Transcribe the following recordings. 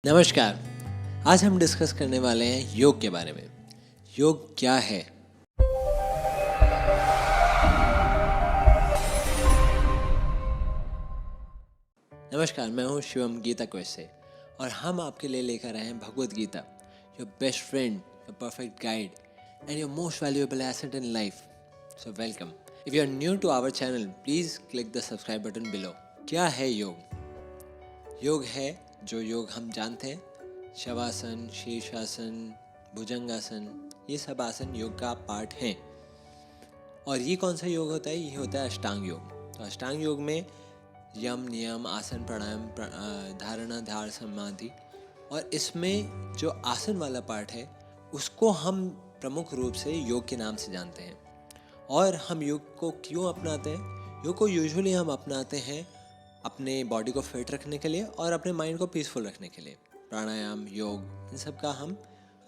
नमस्कार। आज हम डिस्कस करने वाले हैं योग के बारे में। योग क्या है? नमस्कार, मैं हूँ शिवम गीता क्वेस्ट से और हम आपके लिए लेकर आए हैं Bhagavad Gita, your best friend, your perfect guide and your most valuable asset in life. So welcome. If you are new to our channel, please click the subscribe button below. क्या है योग? योग है जो योग हम जानते हैं, शवासन, शीर्षासन, भुजंगासन, ये सब आसन योग का पार्ट हैं। और ये कौन सा योग होता है? ये होता है अष्टांग योग। तो अष्टांग योग में यम, नियम, आसन, प्राणायाम, धारणा, ध्यान, समाधि, और इसमें जो आसन वाला पार्ट है उसको हम प्रमुख रूप से योग के नाम से जानते हैं। और हम योग को क्यों अपनाते हैं? योग को यूजुअली हम अपनाते हैं अपने बॉडी को फिट रखने के लिए और अपने माइंड को पीसफुल रखने के लिए। प्राणायाम, योग, इन सब का हम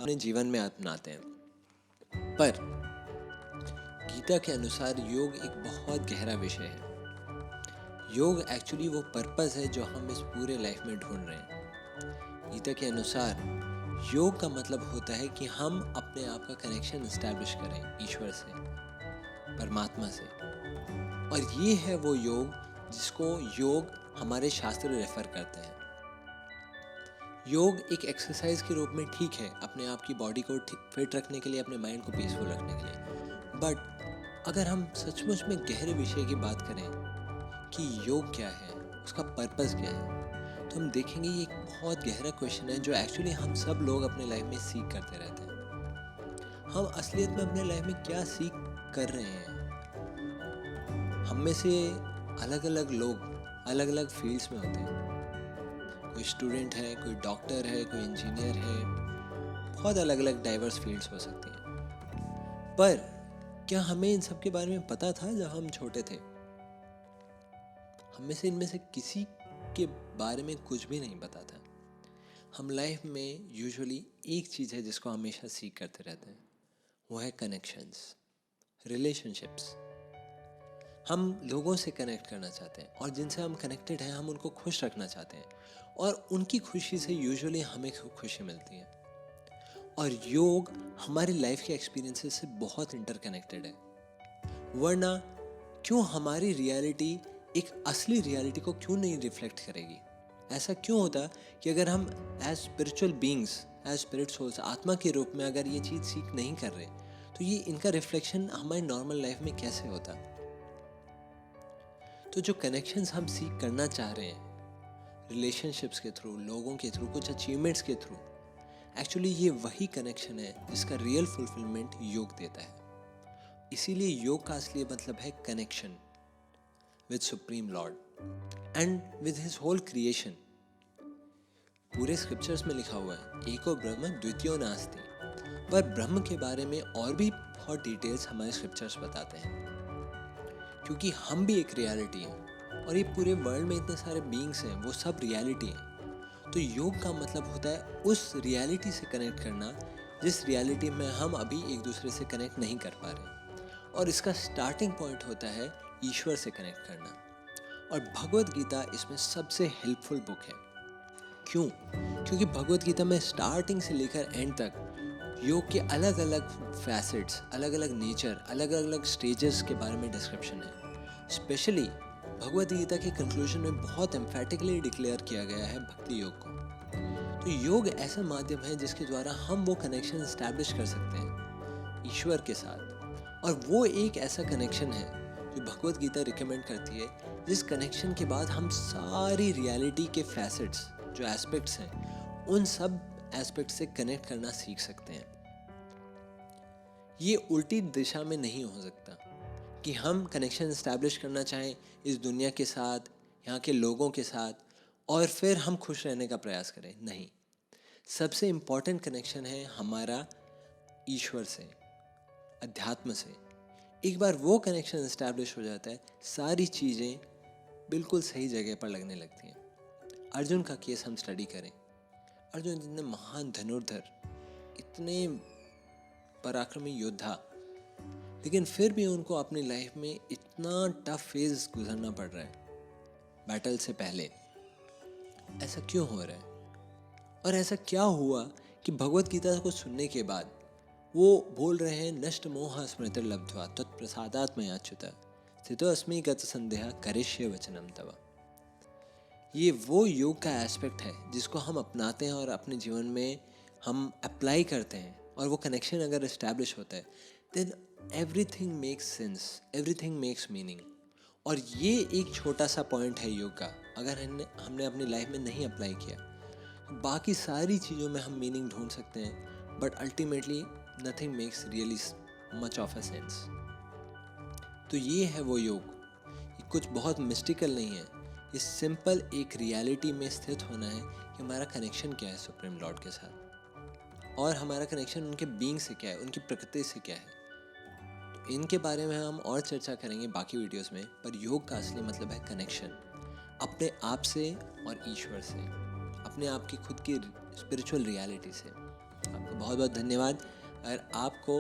अपने जीवन में अपनाते हैं। पर गीता के अनुसार योग एक बहुत गहरा विषय है। योग एक्चुअली वो पर्पस है जो हम इस पूरे लाइफ में ढूंढ रहे हैं। गीता के अनुसार योग का मतलब होता है कि हम अपने आप का कनेक्शन एस्टैब्लिश करें ईश्वर से, परमात्मा से। और ये है वो योग जिसको योग हमारे शास्त्र रेफर करते हैं। योग एक एक्सरसाइज के रूप में ठीक है, अपने आप की बॉडी को फिट रखने के लिए, अपने माइंड को पीसफुल रखने के लिए। बट अगर हम सचमुच में गहरे विषय की बात करें कि योग क्या है, उसका पर्पस क्या है, तो हम देखेंगे ये एक बहुत गहरा क्वेश्चन है जो एक्चुअली हम सब लोग अपने लाइफ में सीख करते रहते हैं। हम असलियत में अपने लाइफ में क्या सीख कर रहे हैं? हम में से अलग अलग लोग अलग अलग फील्ड्स में होते हैं। कोई स्टूडेंट है, कोई डॉक्टर है, कोई इंजीनियर है, बहुत अलग अलग डाइवर्स फील्ड्स हो सकती हैं। पर क्या हमें इन सब के बारे में पता था जब हम छोटे थे? हम में से इनमें से किसी के बारे में कुछ भी नहीं पता था। हम लाइफ में यूजुअली एक चीज़ है जिसको हमेशा सीख करते रहते हैं, वो है कनेक्शंस, रिलेशनशिप्स। हम लोगों से कनेक्ट करना चाहते हैं और जिनसे हम कनेक्टेड हैं हम उनको खुश रखना चाहते हैं, और उनकी खुशी से यूजुअली हमें खुशी मिलती है। और योग हमारी लाइफ के एक्सपीरियंसेस से बहुत इंटरकनेक्टेड है। वरना क्यों हमारी रियलिटी एक असली रियलिटी को क्यों नहीं रिफ्लेक्ट करेगी? ऐसा क्यों होता कि अगर हम as spiritual beings, as spirit souls, आत्मा के रूप में अगर ये चीज़ सीख नहीं कर रहे, तो ये इनका रिफ्लेक्शन हमारी नॉर्मल लाइफ में कैसे होता? तो जो कनेक्शंस हम सीख करना चाह रहे हैं रिलेशनशिप्स के थ्रू, लोगों के थ्रू, कुछ अचीवमेंट्स के थ्रू, एक्चुअली ये वही कनेक्शन है जिसका रियल फुलफिलमेंट योग देता है। इसीलिए योग का असली मतलब है connection with supreme lord and with his whole creation. पूरे स्क्रिप्चर्स में लिखा हुआ है एको ब्रह्म द्वितीयो नास्ति, पर ब्रह्म के बारे में और भी बहुत डिटेल्स हमारे स्क्रिप्चर्स बताते हैं। क्योंकि हम भी एक रियलिटी हैं और ये पूरे वर्ल्ड में इतने सारे बीइंग्स हैं, वो सब रियलिटी हैं। तो योग का मतलब होता है उस रियलिटी से कनेक्ट करना जिस रियलिटी में हम अभी एक दूसरे से कनेक्ट नहीं कर पा रहे। और इसका स्टार्टिंग पॉइंट होता है ईश्वर से कनेक्ट करना। और भगवत गीता इसमें सबसे हेल्पफुल बुक है। क्यों? क्योंकि भगवत गीता में स्टार्टिंग से लेकर एंड तक योग के अलग अलग फैसेट्स, अलग अलग नेचर, अलग अलग स्टेजेस के बारे में डिस्क्रिप्शन है। स्पेशली भगवत गीता के कंक्लूजन में बहुत एम्फेटिकली डिक्लेयर किया गया है भक्ति योग को। तो योग ऐसा माध्यम है जिसके द्वारा हम वो कनेक्शन एस्टैब्लिश कर सकते हैं ईश्वर के साथ। और वो एक ऐसा कनेक्शन है जो भगवत गीता रिकमेंड करती है, जिस कनेक्शन के बाद हम सारी रियलिटी के फैसेट्स, जो एस्पेक्ट्स हैं, उन सब एस्पेक्ट से कनेक्ट करना सीख सकते हैं। ये उल्टी दिशा में नहीं हो सकता कि हम कनेक्शन एस्टैब्लिश करना चाहें इस दुनिया के साथ, यहाँ के लोगों के साथ, और फिर हम खुश रहने का प्रयास करें। नहीं, सबसे इम्पॉर्टेंट कनेक्शन है हमारा ईश्वर से, अध्यात्म से। एक बार वो कनेक्शन एस्टैब्लिश हो जाता है, सारी चीज़ें बिल्कुल सही जगह पर लगने लगती हैं। अर्जुन का केस हम स्टडी करें। अर्जुन इतने महान धनुर्धर, इतने पराक्रमी योद्धा, लेकिन फिर भी उनको अपनी लाइफ में इतना टफ फेज गुजरना पड़ रहा है बैटल से पहले। ऐसा क्यों हो रहा है? और ऐसा क्या हुआ कि भगवत गीता को सुनने के बाद वो बोल रहे हैं नष्ट मोह स्मृतिर्लब्ध्वा तत्प्रसादात् मया च्युत स्थितोऽस्मि गत संदेह करिष्ये वचनम तव। ये वो योग का एस्पेक्ट है जिसको हम अपनाते हैं और अपने जीवन में हम अप्लाई करते हैं, और वो कनेक्शन अगर इस्टेब्लिश होता है then everything makes sense, everything makes meaning. और ये एक छोटा सा पॉइंट है योग का, अगर हमने अपनी लाइफ में नहीं अप्लाई किया बाकी सारी चीज़ों में हम मीनिंग ढूंढ सकते हैं, but ultimately nothing makes really much of a sense. तो ये है वो योग। ये कुछ बहुत मिस्टिकल नहीं है, ये सिंपल एक रियलिटी में स्थित होना है कि हमारा कनेक्शन क्या है सुप्रीम लॉर्ड के साथ, और हमारा कनेक्शन उनके बीइंग से क्या है, उनकी प्रकृति से क्या है। तो इनके बारे में हम और चर्चा करेंगे बाकी वीडियोस में, पर योग का असली मतलब है कनेक्शन अपने आप से और ईश्वर से, अपने आप की खुद की स्पिरिचुअल रियलिटी से। आपको बहुत बहुत धन्यवाद। अगर आपको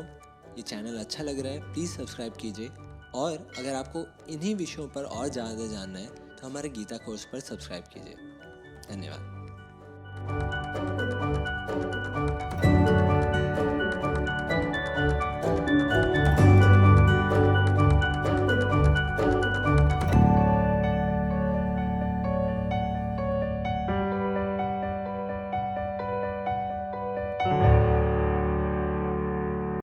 ये चैनल अच्छा लग रहा है प्लीज़ सब्सक्राइब कीजिए, और अगर आपको इन्हीं विषयों पर और ज़्यादा जानना है तो हमारे गीता कोर्स पर सब्सक्राइब कीजिए। धन्यवाद।